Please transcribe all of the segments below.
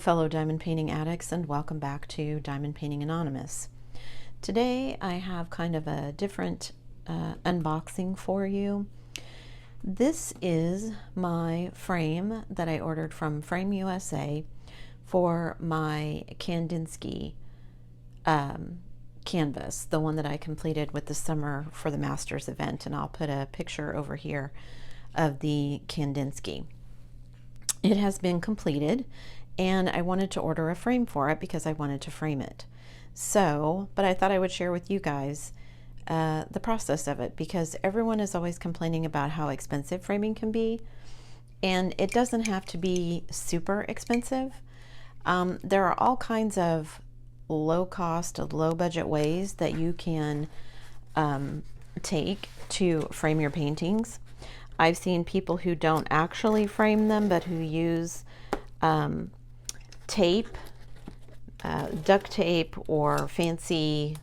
fellow diamond painting addicts, and welcome back to Diamond Painting Anonymous. Today I have kind of a different unboxing for you. This is my frame that I ordered from FrameUSA for my Kandinsky canvas, the one that I completed with the summer for the Masters event, and I'll put a picture over here of the Kandinsky. It has been completed, and I wanted to order a frame for it because I wanted to frame it. But I thought I would share with you guys the process of it, because everyone is always complaining about how expensive framing can be, and it doesn't have to be super expensive. There are all kinds of low cost, low budget ways that you can take to frame your paintings. I've seen people who don't actually frame them, but who use tape, duct tape, or fancy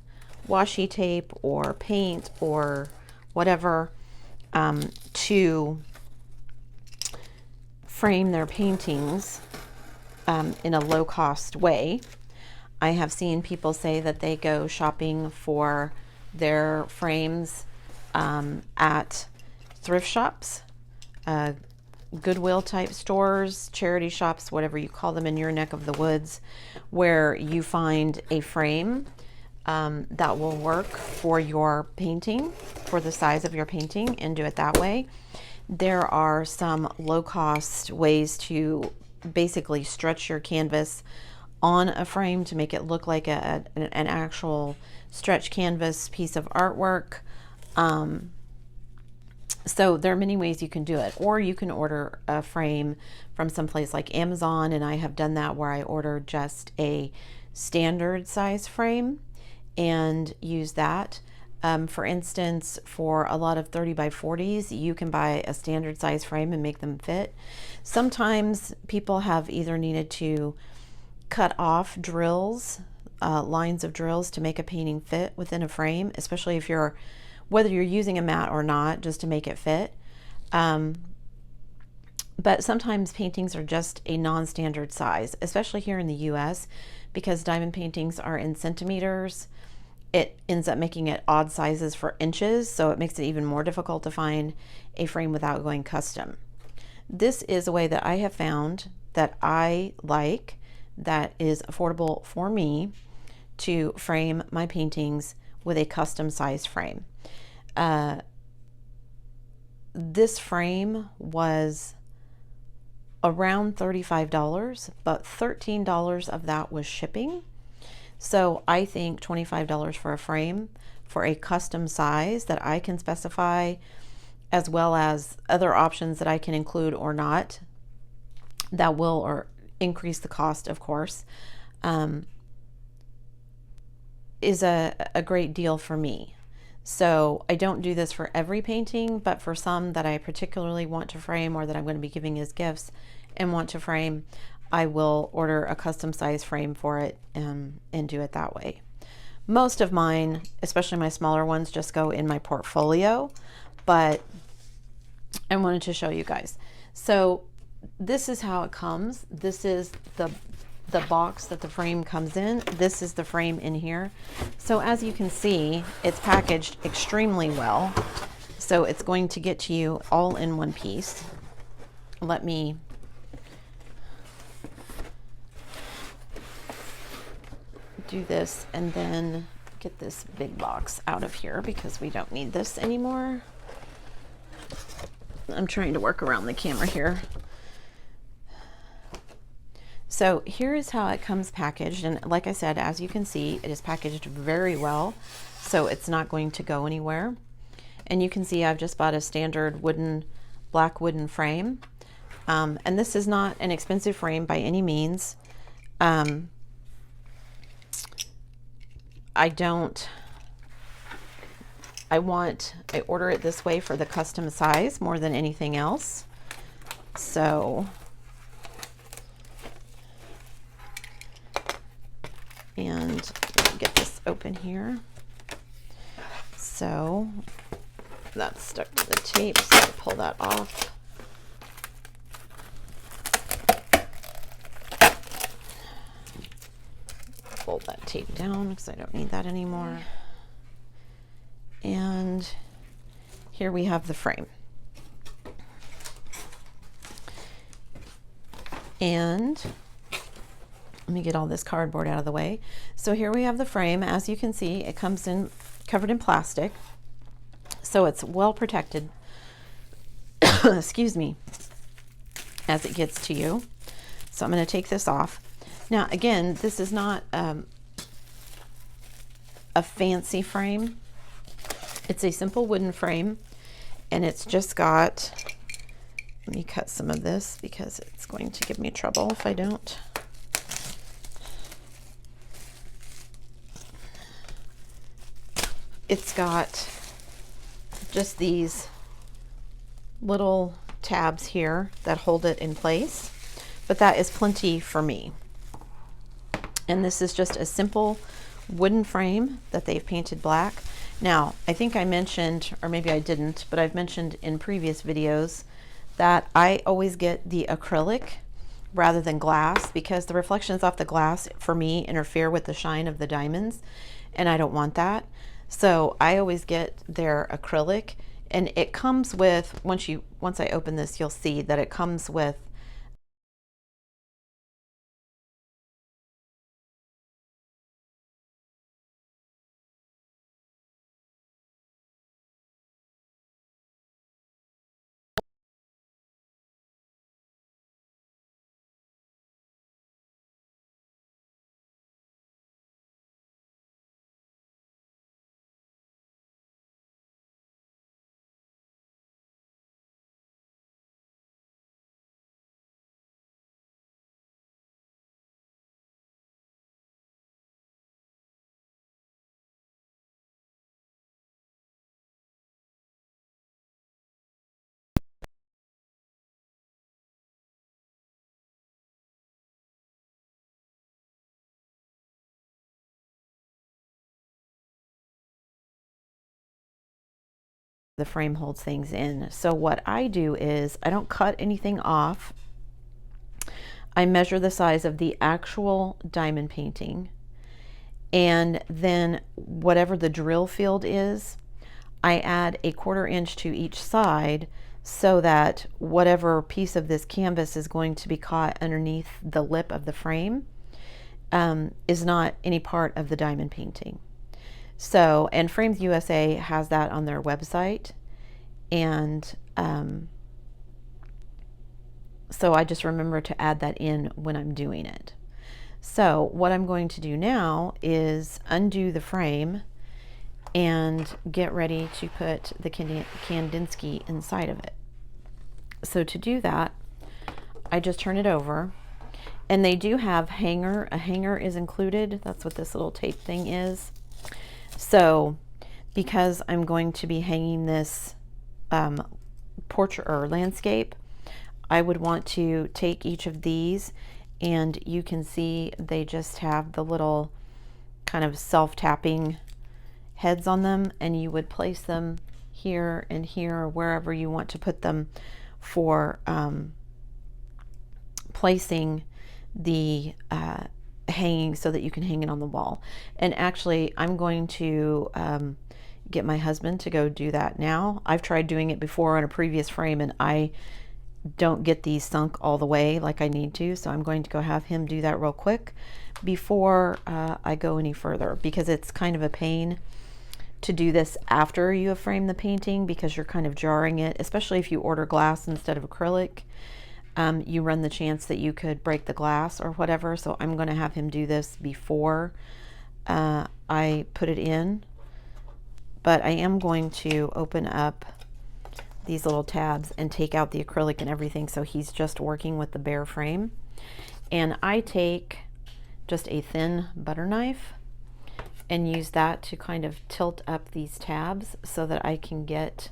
washi tape, or paint, or whatever, to frame their paintings in a low-cost way. I have seen people say that they go shopping for their frames at thrift shops, Goodwill type stores, charity shops, whatever you call them in your neck of the woods, where you find a frame that will work for your painting, for the size of your painting, and do it that way. There are some low-cost ways to basically stretch your canvas on a frame to make it look like an actual stretch canvas piece of artwork. So there are many ways you can do it, or you can order a frame from someplace like Amazon, and I have done that, where I ordered just a standard size frame and use that. For instance, for a lot of 30 by 40s, you can buy a standard size frame and make them fit. Sometimes people have either needed to cut off drills, lines of drills, to make a painting fit within a frame, especially if whether you're using a mat or not, just to make it fit. But sometimes paintings are just a non-standard size, especially here in the US, because diamond paintings are in centimeters. It ends up making it odd sizes for inches, so it makes it even more difficult to find a frame without going custom. This is a way that I have found that I like, that is affordable for me, to frame my paintings with a custom size frame. This frame was around $35, but $13 of that was shipping. So I think $25 for a frame for a custom size that I can specify, as well as other options that I can include or not, that will or increase the cost, of course, is a great deal for me. So I don't do this for every painting, but for some that I particularly want to frame, or that I'm going to be giving as gifts and want to frame, I will order a custom size frame for it and do it that way. Most of mine, especially my smaller ones, just go in my portfolio, but I wanted to show you guys. So this is how it comes. This is the box that the frame comes in. This is the frame in here. So as you can see, it's packaged extremely well. So it's going to get to you all in one piece. Let me do this and then get this big box out of here, because we don't need this anymore. I'm trying to work around the camera here. So here is how it comes packaged, and like I said, as you can see, it is packaged very well, so it's not going to go anywhere. And you can see I've just bought a standard black wooden frame, and this is not an expensive frame by any means. I order it this way for the custom size more than anything else. So, and let me get this open here. So that's stuck to the tape, so I'll pull that off. tape down because I don't need that anymore. And here we have the frame. And let me get all this cardboard out of the way. So here we have the frame. As you can see, it comes in covered in plastic, so it's well protected. Excuse me, as it gets to you. So I'm going to take this off. Now again, this is not a fancy frame. It's a simple wooden frame, and it's just got, let me cut some of this because it's going to give me trouble if I don't. It's got just these little tabs here that hold it in place, but that is plenty for me. And this is just a simple wooden frame that they've painted black. Now, I think I mentioned, or maybe I didn't, but I've mentioned in previous videos that I always get the acrylic rather than glass because the reflections off the glass for me interfere with the shine of the diamonds, and I don't want that. So I always get their acrylic, and it comes with, once I open this, you'll see that it comes with the frame holds things in. So what I do is I don't cut anything off. I measure the size of the actual diamond painting, and then whatever the drill field is, I add a 1/4 inch to each side so that whatever piece of this canvas is going to be caught underneath the lip of the frame is not any part of the diamond painting. So, and FrameUSA has that on their website, and so I just remember to add that in when I'm doing it. So what I'm going to do now is undo the frame and get ready to put the Kandinsky inside of it. So to do that, I just turn it over, and they do have hanger. A hanger is included. That's what this little tape thing is. So because I'm going to be hanging this portrait or landscape, I would want to take each of these, and you can see they just have the little kind of self-tapping heads on them, and you would place them here and here or wherever you want to put them for placing the hanging so that you can hang it on the wall. And actually I'm going to get my husband to go do that now. I've tried doing it before on a previous frame, and I don't get these sunk all the way like I need to, so I'm going to go have him do that real quick before I go any further, because it's kind of a pain to do this after you have framed the painting, because you're kind of jarring it, especially if you order glass instead of acrylic. You run the chance that you could break the glass or whatever, so I'm going to have him do this before I put it in. But I am going to open up these little tabs and take out the acrylic and everything, so he's just working with the bare frame. And I take just a thin butter knife and use that to kind of tilt up these tabs so that I can get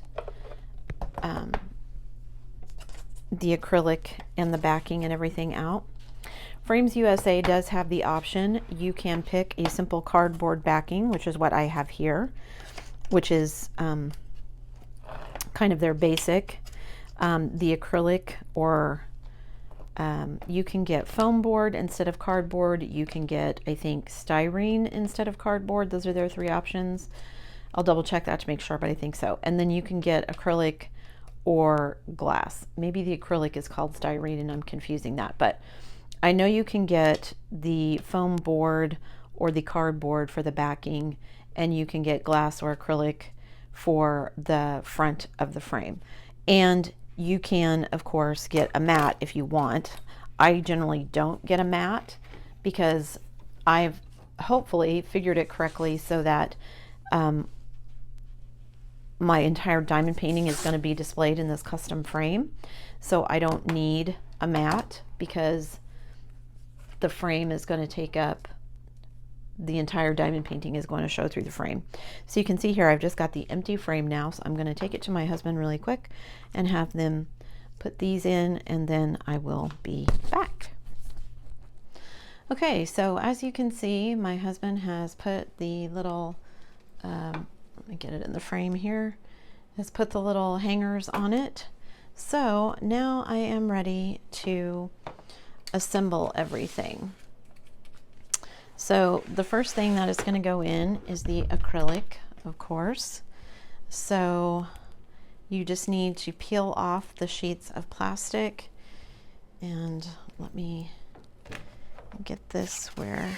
the acrylic and the backing and everything out. FrameUSA does have the option. You can pick a simple cardboard backing, which is what I have here, which is kind of their basic. The acrylic or You can get foam board instead of cardboard. You can get, I think, styrene instead of cardboard. Those are their three options. I'll double check that to make sure, but I think so. And then you can get acrylic or glass. Maybe the acrylic is called styrene and I'm confusing that, but I know you can get the foam board or the cardboard for the backing, and you can get glass or acrylic for the front of the frame. And you can, of course, get a mat if you want. I generally don't get a mat because I've hopefully figured it correctly so that my entire diamond painting is going to be displayed in this custom frame. So I don't need a mat because the frame is going to take up the entire diamond painting is going to show through the frame. So you can see here I've just got the empty frame now, so I'm going to take it to my husband really quick and have them put these in, and then I will be back. Okay, so as you can see, my husband has put the little let me get it in the frame here, has put the little hangers on it. So now I am ready to assemble everything. So the first thing that is going to go in is the acrylic, of course. So you just need to peel off the sheets of plastic, and let me get this where,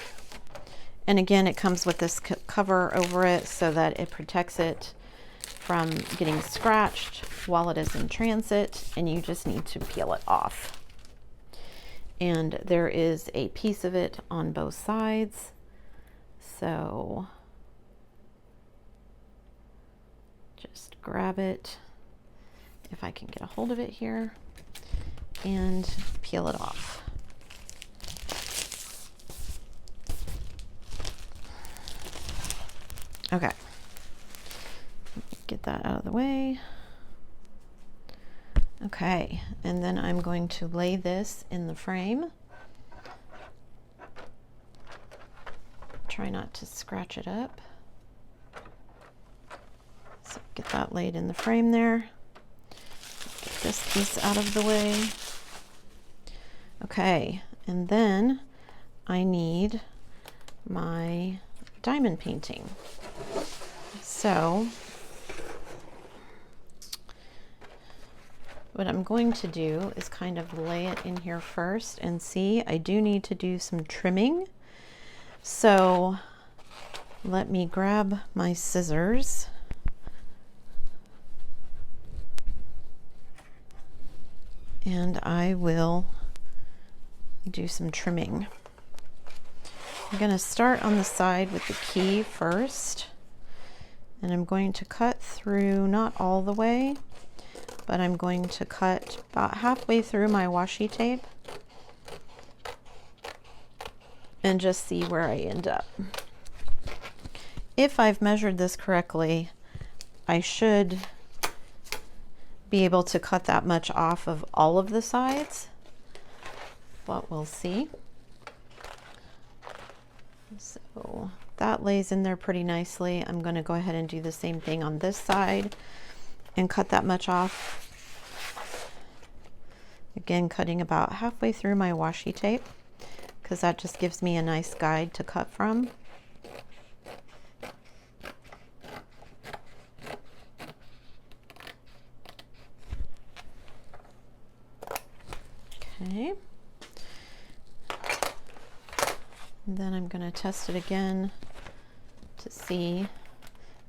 and again it comes with this cover over it so that it protects it from getting scratched while it is in transit, and you just need to peel it off. And there is a piece of it on both sides, so just grab it if I can get a hold of it here and peel it off. Okay, get that out of the way. Okay, and then I'm going to lay this in the frame. Try not to scratch it up. So get that laid in the frame there. Get this piece out of the way. Okay, and then I need my diamond painting. So what I'm going to do is kind of lay it in here first and see. I do need to do some trimming. So let me grab my scissors. And I will do some trimming. I'm going to start on the side with the key first. And I'm going to cut through, not all the way, but I'm going to cut about halfway through my washi tape and just see where I end up. If I've measured this correctly, I should be able to cut that much off of all of the sides, but we'll see. So that lays in there pretty nicely. I'm going to go ahead and do the same thing on this side and cut that much off. Again, cutting about halfway through my washi tape because that just gives me a nice guide to cut from. Okay. And then I'm going to test it again to see.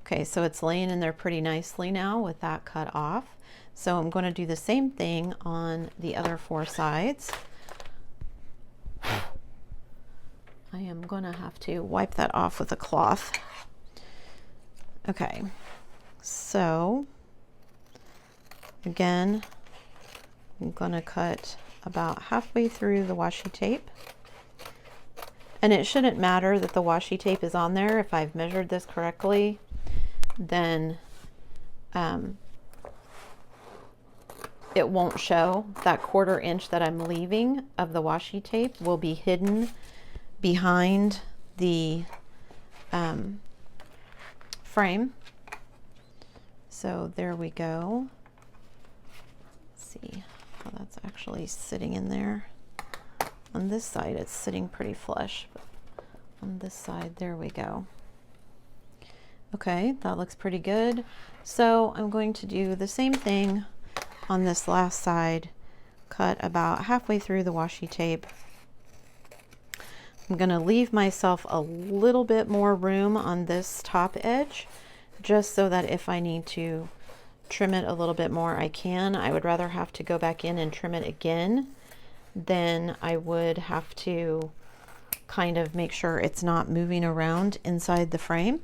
Okay, so it's laying in there pretty nicely now with that cut off. So I'm going to do the same thing on the other four sides. I am going to have to wipe that off with a cloth. Okay, so again, I'm going to cut about halfway through the washi tape. And it shouldn't matter that the washi tape is on there. If I've measured this correctly, then it won't show. That 1/4 inch that I'm leaving of the washi tape will be hidden behind the frame. So there we go. Let's see how that's actually sitting in there. On this side, it's sitting pretty flush. But on this side, there we go. Okay, that looks pretty good. So I'm going to do the same thing on this last side. Cut about halfway through the washi tape. I'm going to leave myself a little bit more room on this top edge, just so that if I need to trim it a little bit more, I can. I would rather have to go back in and trim it again than I would have to kind of make sure it's not moving around inside the frame.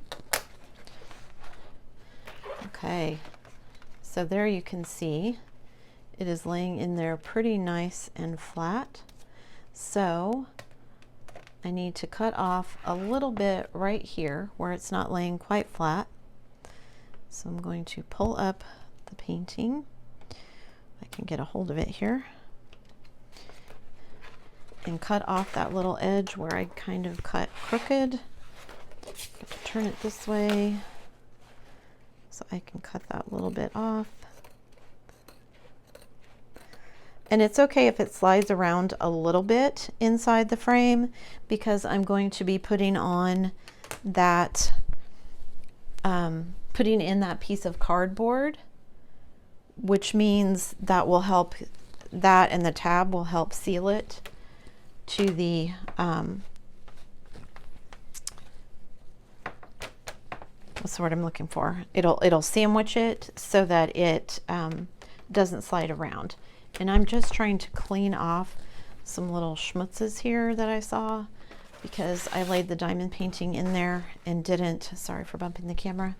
Okay, so there you can see it is laying in there pretty nice and flat. So I need to cut off a little bit right here where it's not laying quite flat. So I'm going to pull up the painting. I can get a hold of it here. And cut off that little edge where I kind of cut crooked. Turn it this way so I can cut that little bit off. And it's okay if it slides around a little bit inside the frame, because I'm going to be putting on that, putting in that piece of cardboard, which means that will help, that and the tab will help seal it to the, what's the word I'm looking for? It'll sandwich it so that it doesn't slide around. And I'm just trying to clean off some little schmutzes here that I saw, because I laid the diamond painting in there and didn't, sorry for bumping the camera,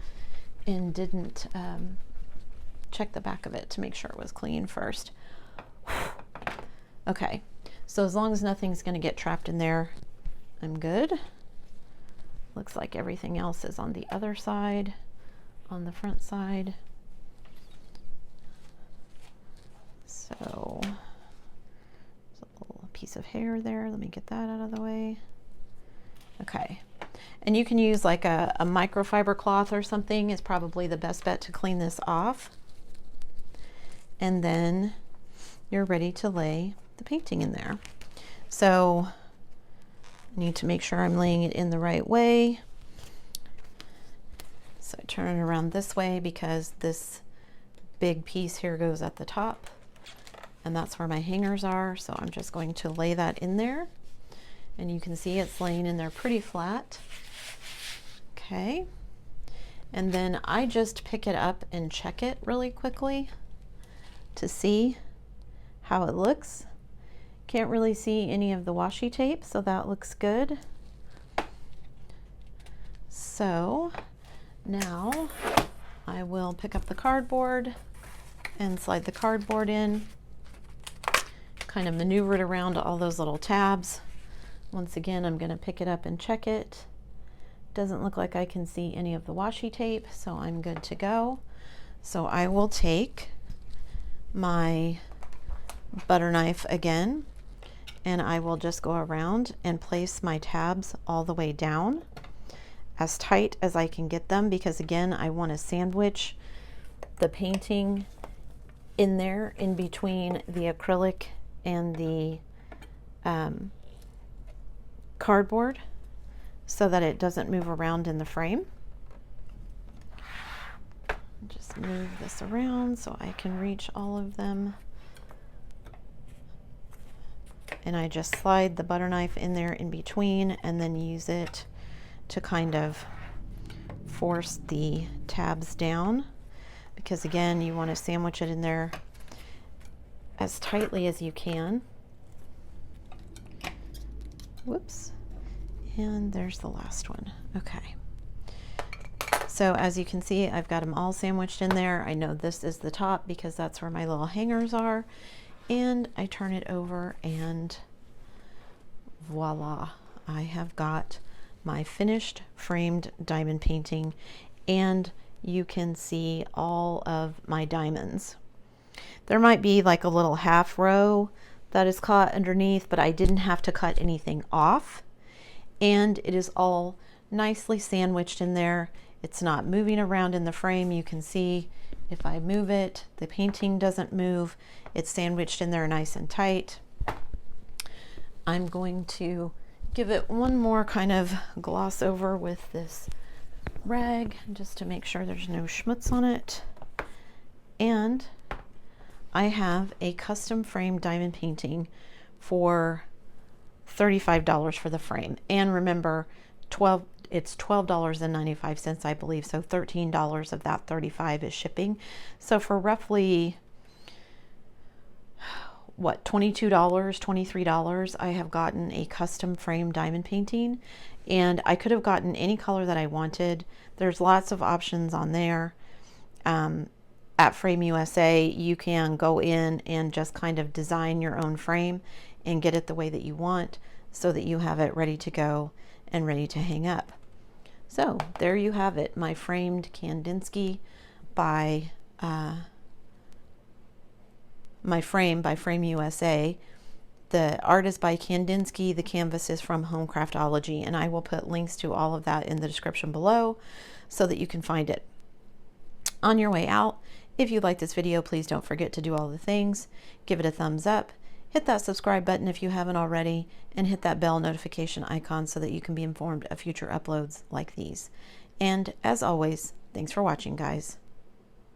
and didn't check the back of it to make sure it was clean first. Okay, so as long as nothing's going to get trapped in there, I'm good. Looks like everything else is on the other side, on the front side. So there's a little piece of hair there. Let me get that out of the way. Okay, and you can use like a microfiber cloth or something is probably the best bet to clean this off. And then you're ready to lay the painting in there. So I need to make sure I'm laying it in the right way. So I turn it around this way because this big piece here goes at the top, and that's where my hangers are. So I'm just going to lay that in there, and you can see it's laying in there pretty flat. Okay, and then I just pick it up and check it really quickly to see how it looks. Can't really see any of the washi tape, so that looks good. So now I will pick up the cardboard and slide the cardboard in, kind of maneuver it around all those little tabs. Once again, I'm going to pick it up and check it. Doesn't look like I can see any of the washi tape, so I'm good to go. So I will take my butter knife again, and I will just go around and place my tabs all the way down as tight as I can get them, because again, I want to sandwich the painting in there in between the acrylic and the cardboard so that it doesn't move around in the frame. Just move this around so I can reach all of them. And I just slide the butter knife in there in between and then use it to kind of force the tabs down, because again, you want to sandwich it in there as tightly as you can. Whoops. And there's the last one. Okay. So as you can see, I've got them all sandwiched in there. I know this is the top because that's where my little hangers are. And I turn it over and voila, I have got my finished framed diamond painting, and you can see all of my diamonds. There might be like a little half row that is caught underneath, but I didn't have to cut anything off, and it is all nicely sandwiched in there. It's not moving around in the frame. You can see if I move it, the painting doesn't move. It's sandwiched in there nice and tight. I'm going to give it one more kind of gloss over with this rag just to make sure there's no schmutz on it. And I have a custom frame diamond painting for $35 for the frame. And remember, it's $12.95, I believe, so $13 of that $35 is shipping. So for roughly, what, $22, $23, I have gotten a custom frame diamond painting, and I could have gotten any color that I wanted. There's lots of options on there. At FrameUSA, you can go in and just kind of design your own frame and get it the way that you want so that you have it ready to go and ready to hang up. So there you have it, my framed Kandinsky by my frame by FrameUSA. The art is by Kandinsky, the canvas is from Homecraftology, and I will put links to all of that in the description below so that you can find it. On your way out, if you like this video, please don't forget to do all the things. Give it a thumbs up, hit that subscribe button if you haven't already, and hit that bell notification icon so that you can be informed of future uploads like these. And as always, thanks for watching, guys.